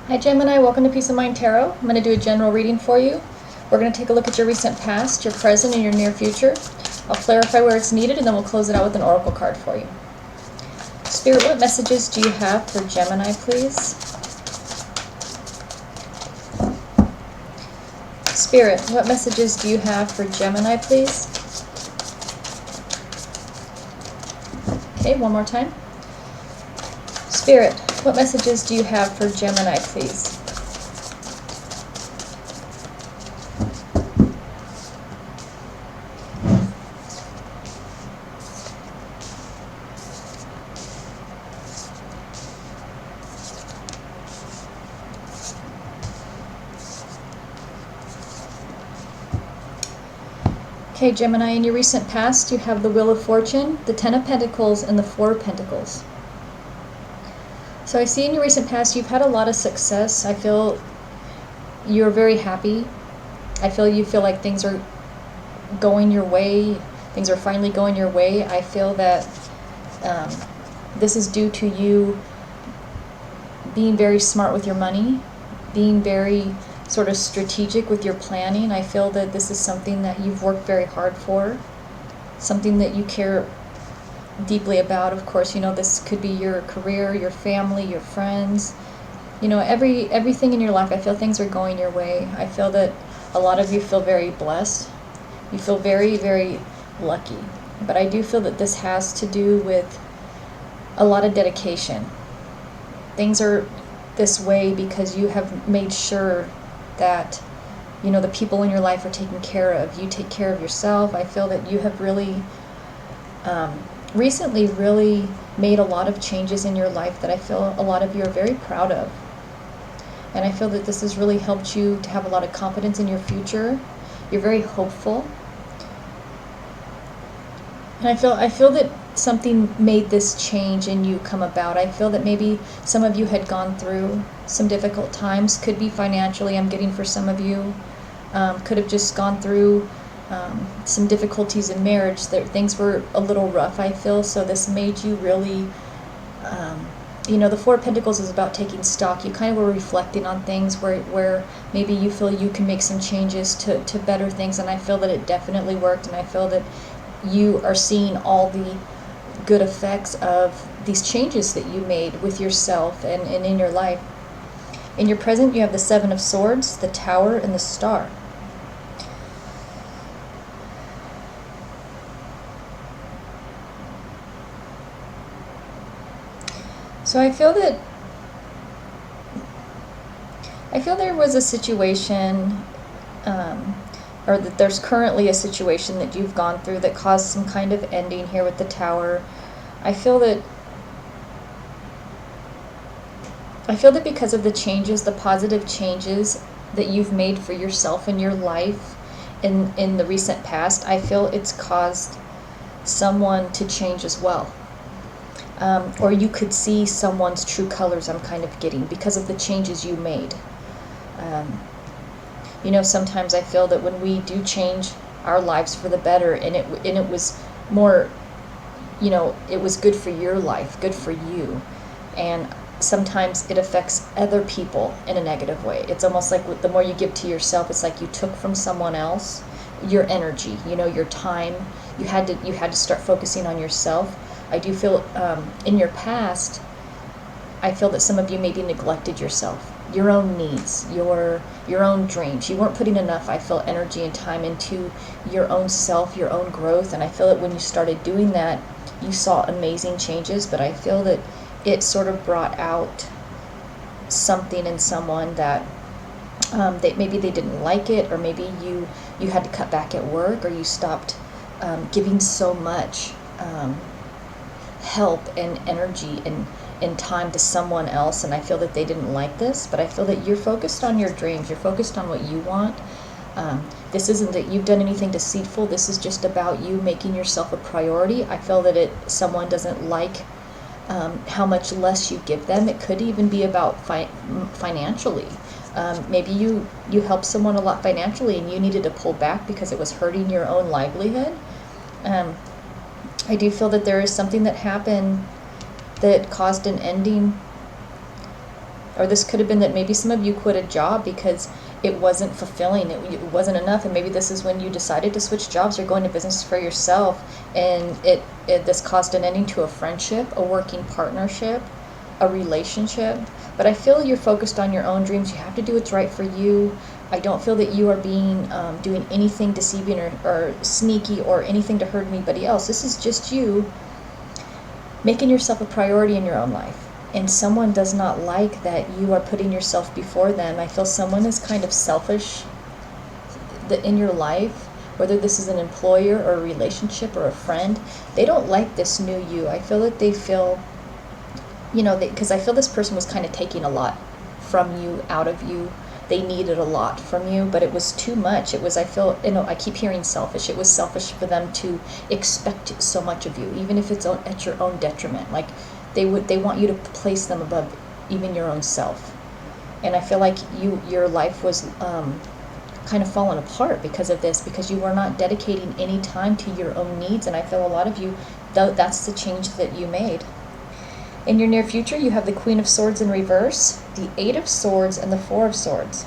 Hi Gemini, welcome to Peace of Mind Tarot. I'm going to do a general reading for you. We're going to take a look at your recent past, your present, and your near future. I'll clarify where it's needed and then we'll close it out with an oracle card for you. Spirit, what messages do you have for Gemini, please? Spirit, what messages do you have for Gemini, please? Okay, one more time. Spirit, what messages do you have for Gemini, please? Okay, Gemini, in your recent past, you have the Wheel of Fortune, the Ten of Pentacles, and the Four of Pentacles. So I see in your recent past, you've had a lot of success. I feel you're very happy. I feel you feel like things are going your way. Things are finally going your way. I feel that this is due to you being very smart with your money, being very sort of strategic with your planning. I feel that this is something that you've worked very hard for, something that you care deeply about. Of course, you know, this could be your career, your family, your friends, you know, everything in your life. I feel things are going your way. I feel that a lot of you feel very blessed. You feel very, very lucky. But I do feel that this has to do with a lot of dedication. Things are this way because you have made sure that, you know, the people in your life are taken care of. You take care of yourself. I feel that you have really recently really made a lot of changes in your life that I feel a lot of you are very proud of. And I feel that this has really helped you to have a lot of confidence in your future. You're very hopeful. And I feel that something made this change in you come about. I feel that maybe some of you had gone through some difficult times. Could be financially, I'm getting for some of you. Could have just gone through some difficulties in marriage. That things were a little rough, I feel. So this made you really, you know, the Four of Pentacles is about taking stock. You kind of were reflecting on things where maybe you feel you can make some changes to better things. And I feel that it definitely worked. And I feel that you are seeing all the good effects of these changes that you made with yourself and in your life. In your present, you have the Seven of Swords, the Tower, and the Star. So I feel there was a situation, or that there's currently a situation that you've gone through that caused some kind of ending here with the Tower. I feel that because of the changes, the positive changes that you've made for yourself in your life in the recent past, I feel it's caused someone to change as well. Or you could see someone's true colors, I'm kind of getting, because of the changes you made. You know, sometimes I feel that when we do change our lives for the better, and it was more, you know, it was good for your life, good for you, and sometimes it affects other people in a negative way. It's almost like the more you give to yourself, it's like you took from someone else your energy, you know, your time. You had to start focusing on yourself. I do feel in your past, I feel that some of you maybe neglected yourself, your own needs, your own dreams. You weren't putting enough, I feel, energy and time into your own self, your own growth. And I feel that when you started doing that, you saw amazing changes. But I feel that it sort of brought out something in someone that maybe they didn't like it, or maybe you had to cut back at work, or you stopped giving so much help and energy and time to someone else. And I feel that they didn't like this, but I feel that you're focused on your dreams. You're focused on what you want. This isn't that you've done anything deceitful. This is just about you making yourself a priority. I feel that someone doesn't like how much less you give them. It could even be about financially. Maybe you helped someone a lot financially and you needed to pull back because it was hurting your own livelihood. I do feel that there is something that happened that caused an ending Or this could have been that maybe some of you quit a job because it wasn't fulfilling, it wasn't enough, and maybe this is when you decided to switch jobs or go into business for yourself, and this caused an ending to a friendship, a working partnership, a relationship. But I feel you're focused on your own dreams. You have to do what's right for you. I don't feel that you are being doing anything deceiving or sneaky or anything to hurt anybody else. This is just you making yourself a priority in your own life. And someone does not like that you are putting yourself before them. I feel someone is kind of selfish in your life, whether this is an employer or a relationship or a friend. They don't like this new you. I feel that they feel, because I feel this person was kind of taking a lot from you, out of you. They needed a lot from you, but it was too much. It was, I feel, I keep hearing selfish. It was selfish for them to expect so much of you, even if it's at your own detriment. Like, they want you to place them above even your own self. And I feel like your life was kind of fallen apart because of this, because you were not dedicating any time to your own needs. And I feel a lot of you, that's the change that you made. In your near future, you have the Queen of Swords in reverse, the 8 of Swords, and the 4 of Swords.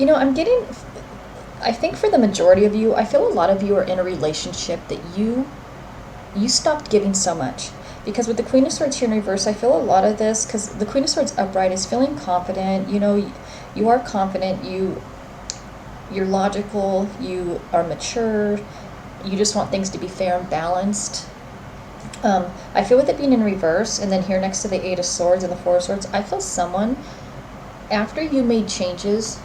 I'm getting, I think for the majority of you, I feel a lot of you are in a relationship that you stopped giving so much. Because with the Queen of Swords here in reverse, I feel a lot of this, because the Queen of Swords upright is feeling confident. You are confident, you're logical, you are mature, you just want things to be fair and balanced. I feel with it being in reverse, and then here next to the 8 of Swords and the 4 of Swords, I feel someone, after you made changes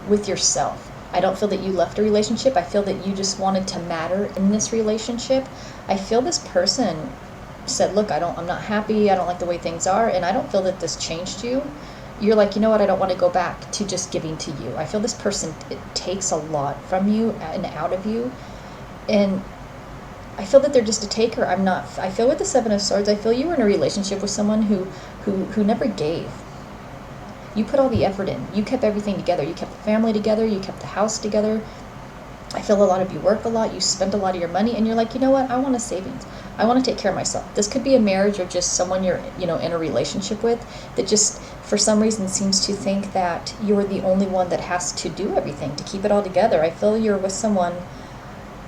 with yourself, I don't feel that you left a relationship, I feel that you just wanted to matter in this relationship. I feel this person said, look, I'm not happy, I don't like the way things are, and I don't feel that this changed you. You're like, you know what, I don't want to go back to just giving to you. I feel this person, it takes a lot from you and out of you, and I feel that they're just a taker. I feel with the 7 of Swords, I feel you were in a relationship with someone who never gave. You put all the effort in. You kept everything together. You kept the family together. You kept the house together. I feel a lot of you work a lot. You spent a lot of your money, and you're like, you know what? I want a savings. I want to take care of myself. This could be a marriage or just someone you're, in a relationship with that just, for some reason, seems to think that you're the only one that has to do everything to keep it all together. I feel you're with someone,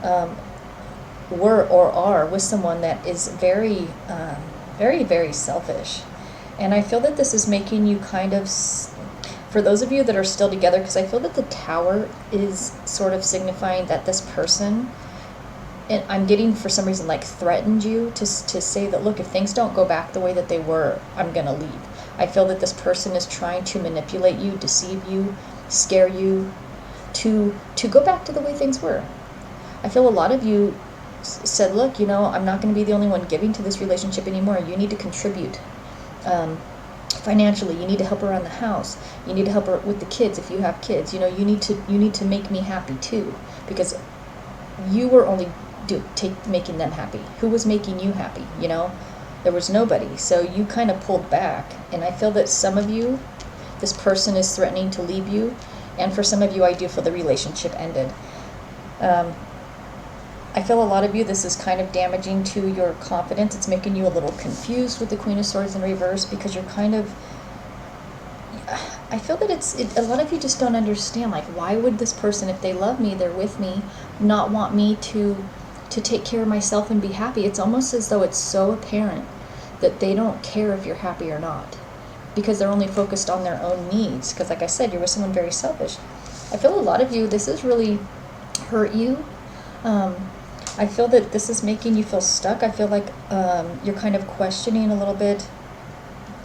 are with someone that is very, very, very selfish. And I feel that this is making you kind of, for those of you that are still together, because I feel that the Tower is sort of signifying that this person, and I'm getting for some reason like threatened you to say that, look, if things don't go back the way that they were, I'm going to leave. I feel that this person is trying to manipulate you, deceive you, scare you, to go back to the way things were. I feel a lot of you said, look, I'm not going to be the only one giving to this relationship anymore. You need to contribute. Financially, you need to help around the house. You need to help her with the kids if you have kids. You need to make me happy too, because you were only making them happy. Who was making you happy? There was nobody. So you kind of pulled back, and I feel that some of you, this person is threatening to leave you, and for some of you, I do feel the relationship ended. I feel a lot of you, this is kind of damaging to your confidence. It's making you a little confused with the Queen of Swords in reverse, because you're kind of, I feel that a lot of you just don't understand, like, why would this person, if they love me, they're with me, not want me to take care of myself and be happy? It's almost as though it's so apparent that they don't care if you're happy or not, because they're only focused on their own needs. Because like I said, you're with someone very selfish. I feel a lot of you, this has really hurt you. I feel that this is making you feel stuck. I feel like you're kind of questioning a little bit,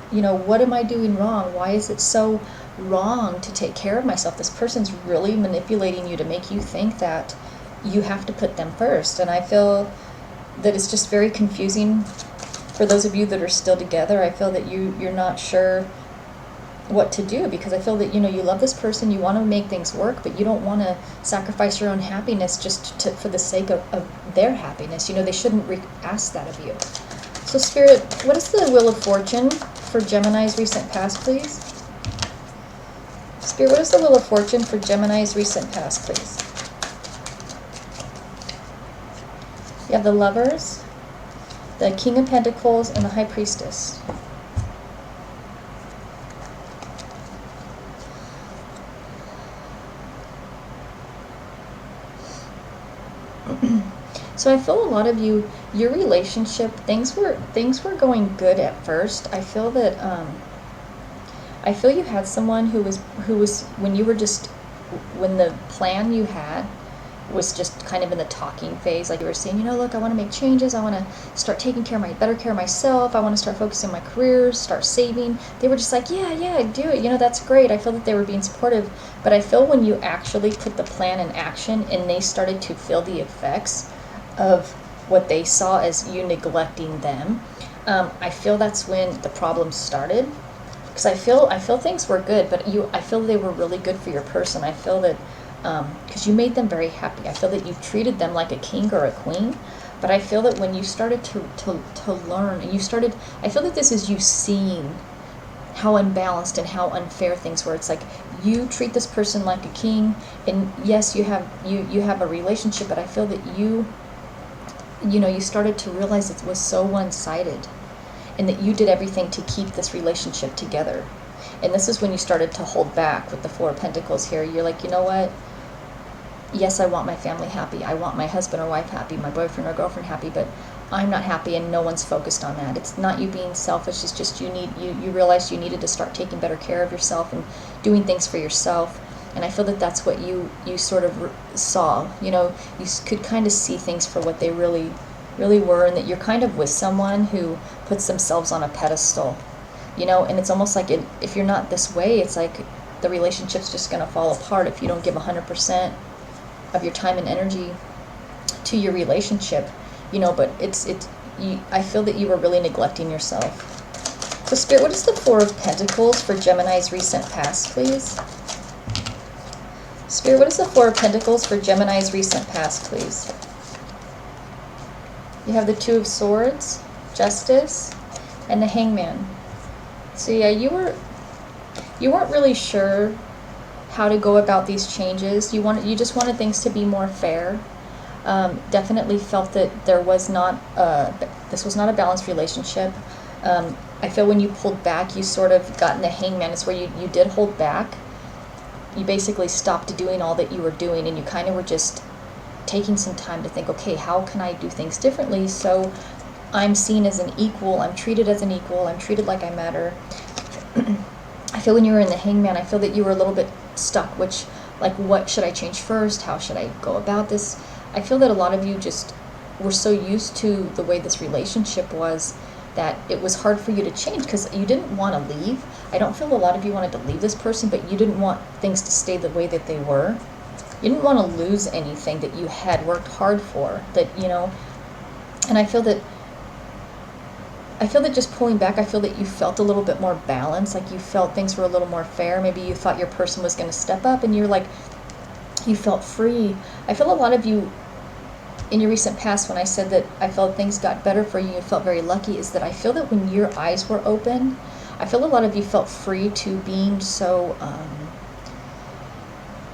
what am I doing wrong? Why is it so wrong to take care of myself? This person's really manipulating you to make you think that you have to put them first. And I feel that it's just very confusing for those of you that are still together. I feel that you're not sure what to do, because I feel that you love this person, you want to make things work, but you don't want to sacrifice your own happiness just for the sake of their happiness. They shouldn't ask that of you. So Spirit, what is the Wheel of Fortune for Gemini's recent past, please? Spirit, what is the Wheel of Fortune for Gemini's recent past, please? You have the Lovers, the King of Pentacles, and the High Priestess. So I feel a lot of you, your relationship, things were going good at first. I feel that I feel you had someone who was when you were just, when the plan you had was just kind of in the talking phase, like you were saying, you know, look, I want to make changes, I want to start taking better care of myself, I want to start focusing on my career, start saving. They were just like, yeah, do it, you know, that's great. I feel that they were being supportive, but I feel when you actually put the plan in action and they started to feel the effects of what they saw as you neglecting them, I feel that's when the problems started. Because I feel things were good, but I feel they were really good for your person. I feel that because you made them very happy. I feel that you treated them like a king or a queen. But I feel that when you started to learn, and I feel that this is you seeing how unbalanced and how unfair things were. It's like you treat this person like a king, and yes, you have a relationship, but I feel that you started to realize it was so one-sided, and that you did everything to keep this relationship together. And this is when you started to hold back with the Four of Pentacles here. You're like, you know what? Yes, I want my family happy. I want my husband or wife happy, my boyfriend or girlfriend happy, but I'm not happy, and no one's focused on that. It's not you being selfish. It's just you realized you needed to start taking better care of yourself and doing things for yourself. And I feel that that's what you sort of saw. You know, you could kind of see things for what they really were, and that you're kind of with someone who puts themselves on a pedestal, you know. And it's almost like if you're not this way, it's like the relationship's just going to fall apart if you don't give 100% of your time and energy to your relationship, you know. But I feel that you were really neglecting yourself. So Spirit, what is the Four of Pentacles for Gemini's recent past, please? Spirit, what is the Four of Pentacles for Gemini's recent past, please? You have the Two of Swords, Justice, and the Hangman. So yeah, you weren't really sure how to go about these changes. You just wanted things to be more fair. Definitely felt that this was not a balanced relationship. I feel when you pulled back, you sort of got in the Hangman. It's where you did hold back. You basically stopped doing all that you were doing, and you kind of were just taking some time to think, okay, how can I do things differently so I'm seen as an equal, I'm treated as an equal, I'm treated like I matter. I feel when you were in the Hangman, I feel that you were a little bit stuck, what should I change first? How should I go about this? I feel that a lot of you just were so used to the way this relationship was that it was hard for you to change because you didn't want to leave. I don't feel a lot of you wanted to leave this person, but you didn't want things to stay the way that they were. You didn't want to lose anything that you had worked hard for, that, you know. And I feel that just pulling back, I feel that you felt a little bit more balanced, like you felt things were a little more fair. Maybe you thought your person was going to step up, and you're like, you felt free. I feel a lot of you in your recent past, when I said that I felt things got better for you, you felt very lucky, is that I feel that when your eyes were open, I feel a lot of you felt free to being so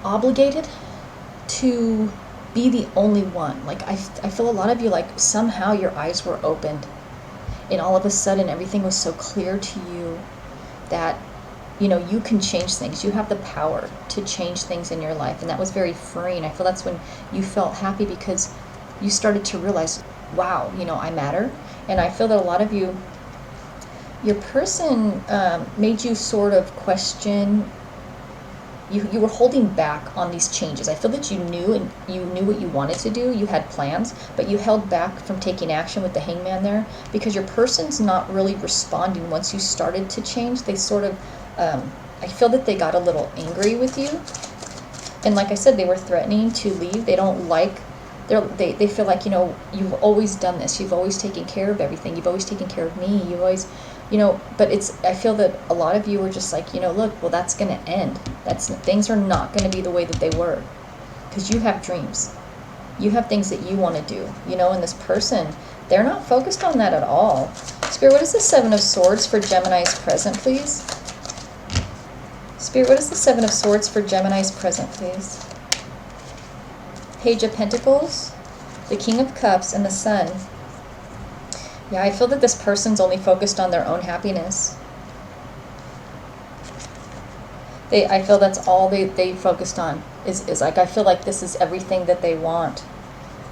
obligated to be the only one. Like I feel a lot of you, like somehow your eyes were opened, and all of a sudden everything was so clear to you that, you know, you can change things. You have the power to change things in your life, and that was very freeing. I feel that's when you felt happy, because you started to realize, wow, you know, I matter. And I feel that a lot of you, your person made you sort of question. You were holding back on these changes. I feel that you knew what you wanted to do. You had plans, but you held back from taking action with the Hangman there, because your person's not really responding once you started to change. They sort of, I feel that they got a little angry with you. And like I said, they were threatening to leave. They don't like, they feel like, you know, you've always done this. You've always taken care of everything. You've always taken care of me. You've always, you know, but I feel that a lot of you were just like, you know, look, well, that's going to end. Things are not going to be the way that they were, because you have dreams. You have things that you want to do, you know, and this person, they're not focused on that at all. Spirit, what is the Seven of Swords for Gemini's present, please? Spirit, what is the Seven of Swords for Gemini's present, please? Page of Pentacles, the King of Cups, and the Sun. Yeah, I feel that this person's only focused on their own happiness. I feel that's all they focused on is like, I feel like this is everything that they want.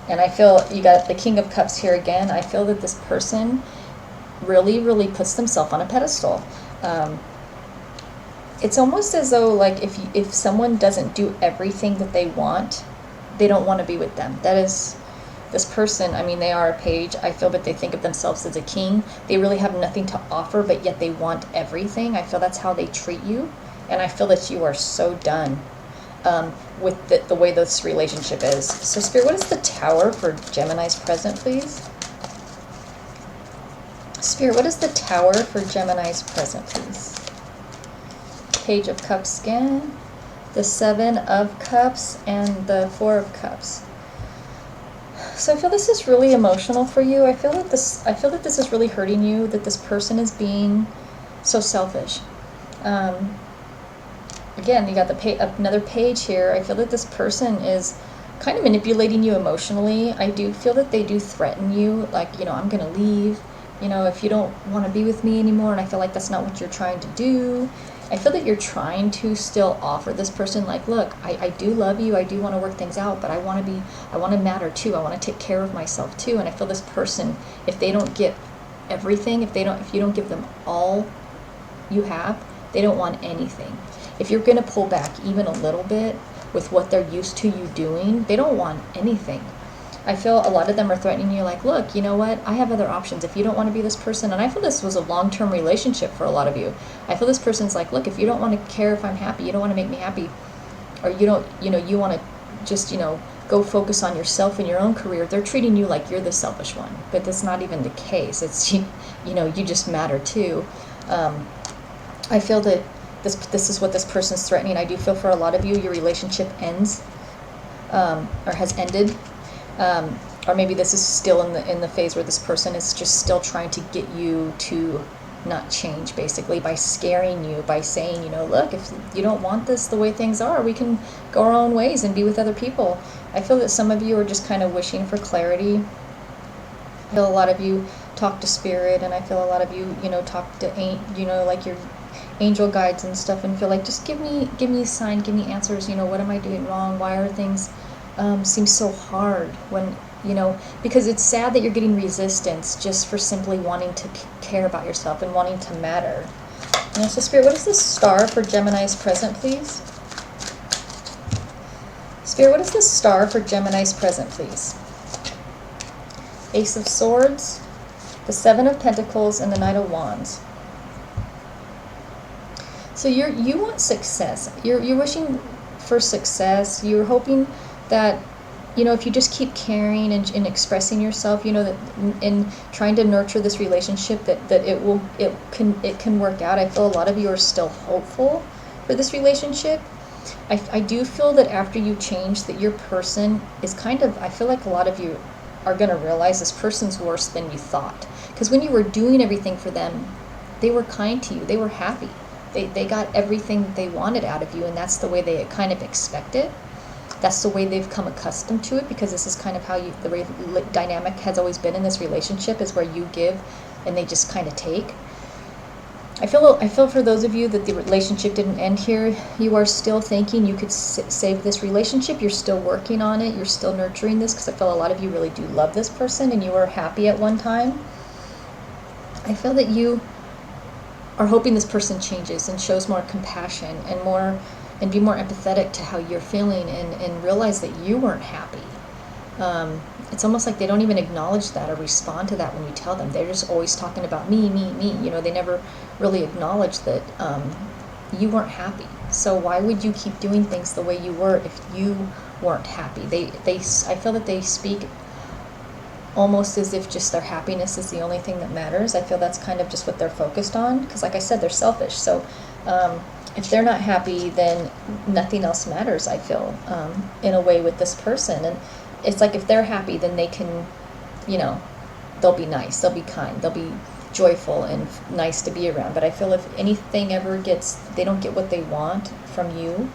And I feel you got the King of Cups here again. I feel that this person really, really puts themselves on a pedestal. It's almost as though, like, if someone doesn't do everything that they want, they don't want to be with them. That is, this person, I mean, they are a page. I feel that they think of themselves as a king. They really have nothing to offer, but yet they want everything. I feel that's how they treat you. And I feel that you are so done with the way this relationship is. So, Spirit, what is the Tower for Gemini's present, please? Spirit, what is the Tower for Gemini's present, please? Page of Cups again, the Seven of Cups, and the Four of Cups. So I feel this is really emotional for you. I feel that this is really hurting you, that this person is being so selfish. Again, you got another page here. I feel that this person is kind of manipulating you emotionally. I do feel that they do threaten you, like, I'm going to leave, if you don't want to be with me anymore. And I feel like that's not what you're trying to do. I feel that you're trying to still offer this person, like, look, I do love you. I do want to work things out, but I want to matter too. I want to take care of myself too. And I feel this person, if they don't get everything, if you don't give them all you have, they don't want anything. If you're going to pull back even a little bit with what they're used to you doing, they don't want anything. I feel a lot of them are threatening you, like, look, you know what? I have other options. If you don't want to be this person, and I feel this was a long-term relationship for a lot of you. I feel this person's like, look, if you don't want to care if I'm happy, you don't want to make me happy, or you don't, you want to just, go focus on yourself and your own career, they're treating you like you're the selfish one. But that's not even the case. It's, you just matter too. I feel that this is what this person's threatening. I do feel for a lot of you, your relationship ends, or has ended. Or maybe this is still in the phase where this person is just still trying to get you to not change, basically, by scaring you, by saying, look, if you don't want this the way things are, we can go our own ways and be with other people. I feel that some of you are just kind of wishing for clarity. I feel a lot of you talk to Spirit, and I feel a lot of you, talk to, like your angel guides and stuff, and feel like, just give me a sign, give me answers. What am I doing wrong? Why are things seem so hard when, because it's sad that you're getting resistance just for simply wanting to care about yourself and wanting to matter. So Spirit, what is the Star for Gemini's present, please? Spirit, what is the Star for Gemini's present, please? Ace of Swords, the Seven of Pentacles, and the Knight of Wands. So you want success. You're wishing for success. You're hoping that, if you just keep caring and expressing yourself, that in trying to nurture this relationship, that it can work out. I feel a lot of you are still hopeful for this relationship. I do feel that after you change, that your person is kind of, I feel like a lot of you are going to realize this person's worse than you thought. Because when you were doing everything for them, they were kind to you. They were happy. They got everything that they wanted out of you, and that's the way they kind of expected. That's the way they've come accustomed to it, because this is kind of how the dynamic has always been in this relationship, is where you give and they just kind of take. I feel for those of you that the relationship didn't end here, you are still thinking you could save this relationship. You're still working on it. You're still nurturing this, because I feel a lot of you really do love this person and you were happy at one time. I feel that you are hoping this person changes and shows more compassion and be more empathetic to how you're feeling, and realize that you weren't happy. It's almost like they don't even acknowledge that or respond to that when you tell them. They're just always talking about me. They never really acknowledge that you weren't happy. So why would you keep doing things the way you were if you weren't happy? I feel that they speak almost as if just their happiness is the only thing that matters. I feel that's kind of just what they're focused on, because like I said, they're selfish. So if they're not happy, then nothing else matters, I feel, in a way, with this person. And it's like, if they're happy, then they can, they'll be nice, they'll be kind, they'll be joyful and nice to be around. But I feel if anything ever they don't get what they want from you,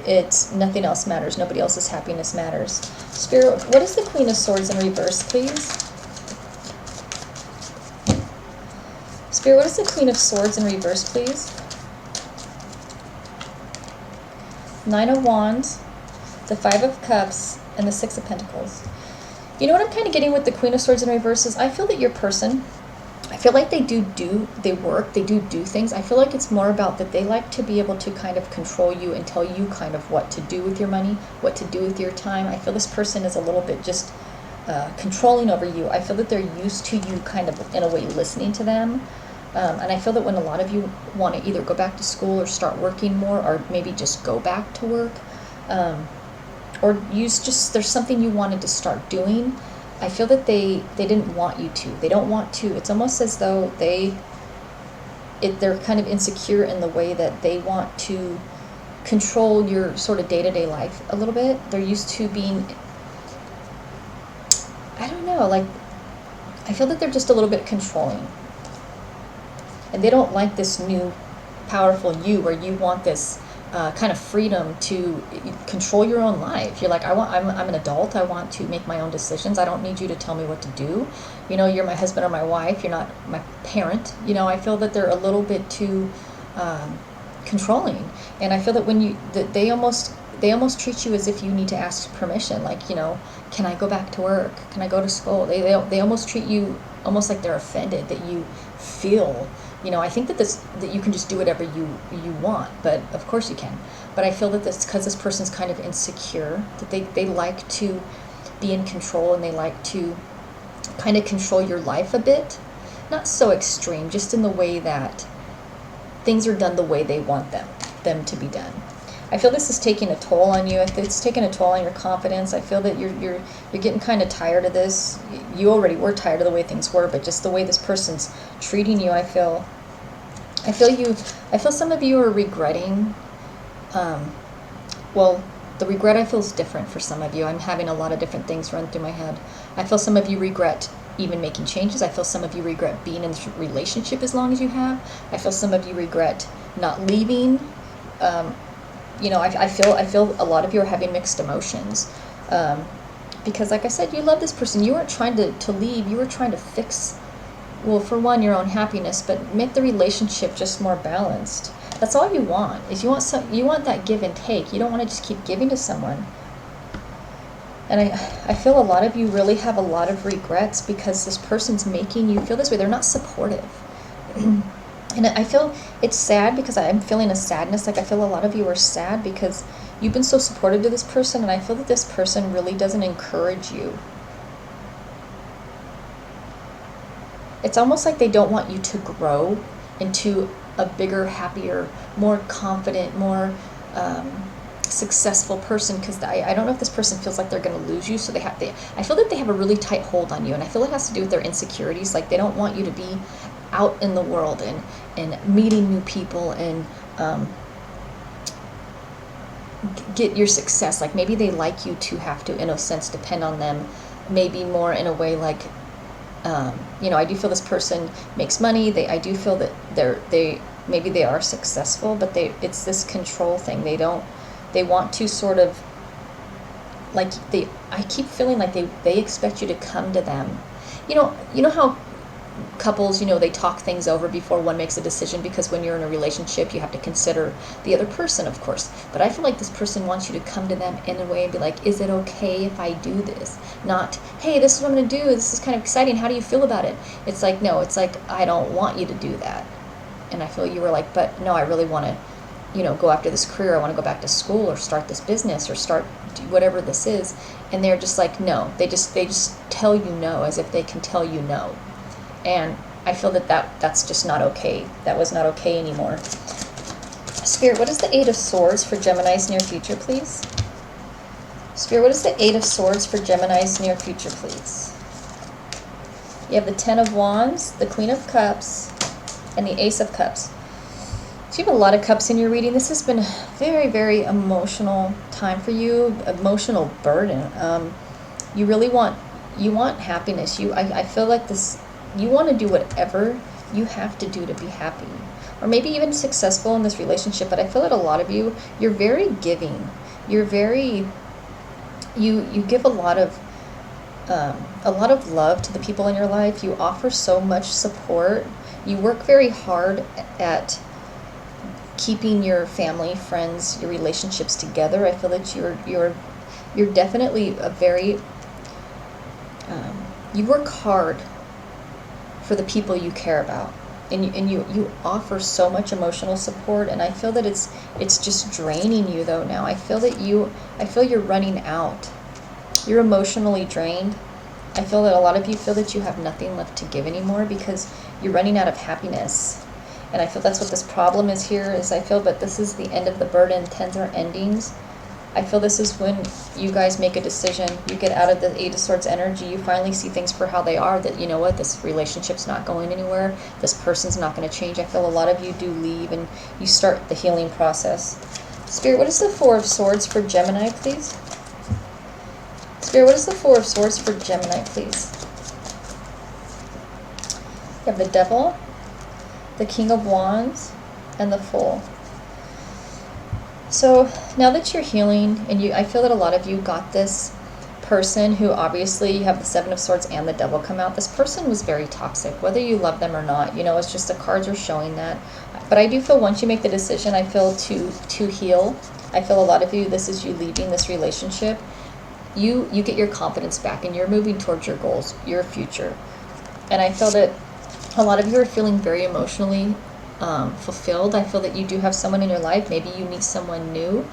it's nothing else matters. Nobody else's happiness matters. Spirit, what is the Queen of Swords in reverse, please? Spirit, what is the Queen of Swords in reverse, please? 9 of Wands, the 5 of Cups, and the 6 of Pentacles. You know what I'm kind of getting with the Queen of Swords in reverse is I feel that your person, I feel like they work, they do things. I feel like it's more about that they like to be able to kind of control you and tell you kind of what to do with your money, what to do with your time. I feel this person is a little bit just controlling over you. I feel that they're used to you kind of, in a way, listening to them. And I feel that when a lot of you want to either go back to school or start working more, or maybe just go back to work, or there's something you wanted to start doing, I feel that they didn't want you to. They don't want to. It's almost as though they're kind of insecure in the way that they want to control your sort of day-to-day life a little bit. They're used to being, I don't know, like, I feel that they're just a little bit controlling. And they don't like this new, powerful you where you want this kind of freedom to control your own life. You're like, I'm an adult. I want to make my own decisions. I don't need you to tell me what to do. You know, you're my husband or my wife. You're not my parent. You know, I feel that they're a little bit too controlling. And I feel that they almost treat you as if you need to ask permission. Like, you know, can I go back to work? Can I go to school? They almost treat you almost like they're offended that you feel. You know, I think that you can just do whatever you want, but of course you can. But I feel that because this person's kind of insecure, that they like to be in control, and they like to kind of control your life a bit. Not so extreme, just in the way that things are done the way they want them to be done. I feel this is taking a toll on you. It's taking a toll on your confidence. I feel that you're getting kind of tired of this. You already were tired of the way things were, but just the way this person's treating you, I feel some of you are regretting. Well, the regret I feel is different for some of you. I'm having a lot of different things run through my head. I feel some of you regret even making changes. I feel some of you regret being in this relationship as long as you have. I feel some of you regret not leaving. You know, I feel a lot of you are having mixed emotions, because like I said, you love this person. You weren't trying to leave. You were trying to fix, well, for one, your own happiness, but make the relationship just more balanced. That's all you want. Is you want that give and take. You don't want to just keep giving to someone. And I feel a lot of you really have a lot of regrets because this person's making you feel this way. They're not supportive. And I feel it's sad because I'm feeling a sadness. Like I feel a lot of you are sad because you've been so supportive to this person, and I feel that this person really doesn't encourage you. It's almost like they don't want you to grow into a bigger, happier, more confident, more successful person, because I don't know if this person feels like they're going to lose you, so I feel that they have a really tight hold on you, and I feel it has to do with their insecurities. Like they don't want you to be out in the world and meeting new people and get your success. Like maybe they like you to have to, in a sense, depend on them, maybe more in a way like, you know, I do feel this person makes money. I do feel that maybe they are successful, but it's this control thing. They want to sort of, like I keep feeling like they expect you to come to them. You know how couples, you know, they talk things over before one makes a decision, because when you're in a relationship, you have to consider the other person, of course. But I feel like this person wants you to come to them in a way and be like, is it okay if I do this? Not, hey, this is what I'm going to do. This is kind of exciting. How do you feel about it? It's like, no, it's like, I don't want you to do that. And I feel you were like, but no, I really want to, you know, go after this career. I want to go back to school or start this business or start whatever this is. And they're just like, no, they just tell you no, as if they can tell you no. And I feel that's just not okay. That was not okay anymore. Spirit, what is the Eight of Swords for Gemini's near future, please? Spirit, what is the Eight of Swords for Gemini's near future, please? You have the Ten of Wands, the Queen of Cups, and the Ace of Cups. So you have a lot of cups in your reading. This has been a very, very emotional time for you, emotional burden. You really want happiness. I feel like this. You want to do whatever you have to do to be happy, or maybe even successful in this relationship. But I feel that a lot of you, you're very giving. You're very, you give a lot of love to the people in your life. You offer so much support. You work very hard at keeping your family, friends, your relationships together. I feel that you're definitely a very you work hard for the people you care about, and you offer so much emotional support. And I feel that it's just draining you though now. I feel you're running out. You're emotionally drained. I feel that a lot of you feel that you have nothing left to give anymore because you're running out of happiness. And I feel that's what this problem is here, is I feel that this is the end of the burden. 10s are endings. I feel this is when you guys make a decision. You get out of the 8 of Swords energy. You finally see things for how they are, that you know what, this relationship's not going anywhere. This person's not going to change. I feel a lot of you do leave and you start the healing process. Spirit, what is the 4 of Swords for Gemini, please? Spirit, what is the 4 of Swords for Gemini, please? You have the Devil, the King of Wands, and the Fool. So now that you're healing, and I feel that a lot of you got this person who, obviously you have the 7 of Swords and the Devil come out. This person was very toxic, whether you love them or not. You know, it's just the cards are showing that. But I do feel once you make the decision, I feel to heal. I feel a lot of you, this is you leaving this relationship. You get your confidence back and you're moving towards your goals, your future. And I feel that a lot of you are feeling very emotionally fulfilled. I feel that you do have someone in your life. Maybe you meet someone new.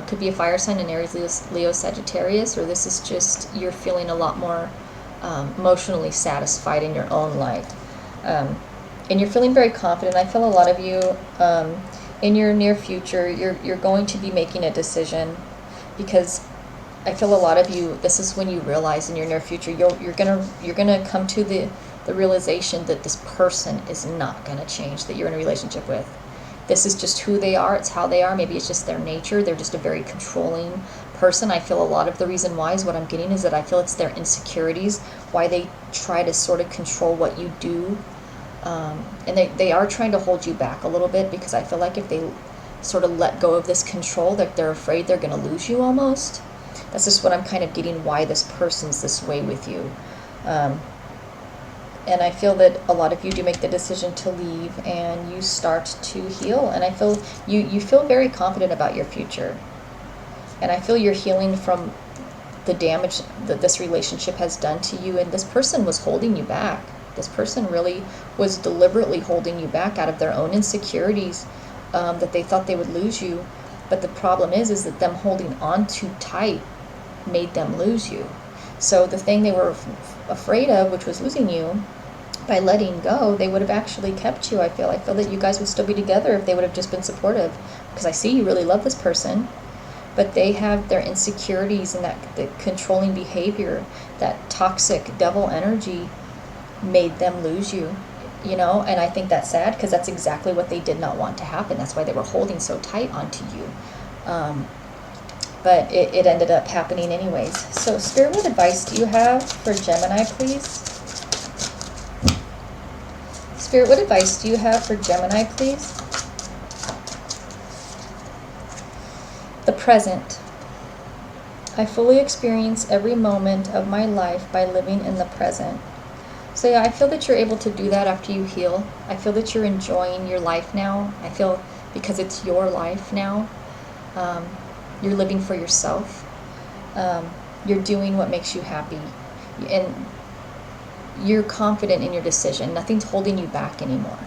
Could be a fire sign, an Aries, Leo, Sagittarius, or this is just you're feeling a lot more emotionally satisfied in your own life. And you're feeling very confident. I feel a lot of you in your near future, you're going to be making a decision, because I feel a lot of you, this is when you realize in your near future, you're gonna come to the realization that this person is not gonna change, that you're in a relationship with. This is just who they are, it's how they are, maybe it's just their nature, they're just a very controlling person. I feel a lot of the reason why is what I'm getting is that I feel it's their insecurities, why they try to sort of control what you do. And they are trying to hold you back a little bit, because I feel like if they sort of let go of this control, that they're afraid they're gonna lose you almost. That's just what I'm kind of getting, why this person's this way with you. And I feel that a lot of you do make the decision to leave and you start to heal. And I feel you feel very confident about your future. And I feel you're healing from the damage that this relationship has done to you. And this person was holding you back. This person really was deliberately holding you back out of their own insecurities, that they thought they would lose you. But the problem is that them holding on too tight made them lose you. So the thing they were afraid of, which was losing you, by letting go, they would have actually kept you. I feel that you guys would still be together if they would have just been supportive, because I see you really love this person, but they have their insecurities, and that the controlling behavior, that toxic devil energy made them lose you, you know. And I think that's sad, because that's exactly what they did not want to happen. That's why they were holding so tight onto you. But it ended up happening anyways. So Spirit, what advice do you have for Gemini, please? Spirit, what advice do you have for Gemini, please? The present. I fully experience every moment of my life by living in the present. So yeah, I feel that you're able to do that after you heal. I feel that you're enjoying your life now. I feel because it's your life now. You're living for yourself. You're doing what makes you happy. And you're confident in your decision. Nothing's holding you back anymore.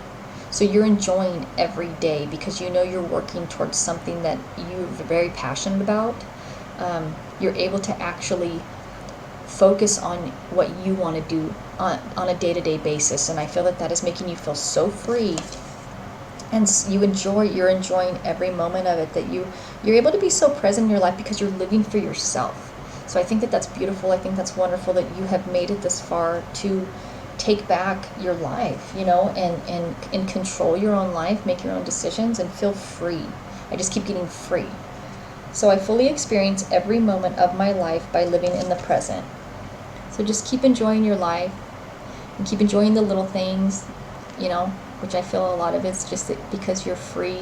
So you're enjoying every day because you know you're working towards something that you're very passionate about. You're able to actually focus on what you want to do on a day-to-day basis. And I feel that is making you feel so free. And you're enjoying every moment of it, that you're able to be so present in your life because you're living for yourself. So I think that that's beautiful. I think that's wonderful that you have made it this far to take back your life, you know, and control your own life, make your own decisions, and feel free. I just keep getting free. So I fully experience every moment of my life by living in the present. So just keep enjoying your life and keep enjoying the little things. you know, which I feel a lot of it's just that because you're free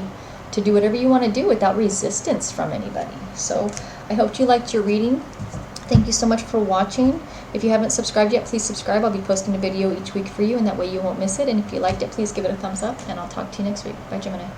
to do whatever you want to do without resistance from anybody. So I hope you liked your reading. Thank you so much for watching. If you haven't subscribed yet, please subscribe. I'll be posting a video each week for you, and that way you won't miss it. And if you liked it, please give it a thumbs up, and I'll talk to you next week. Bye, Gemini.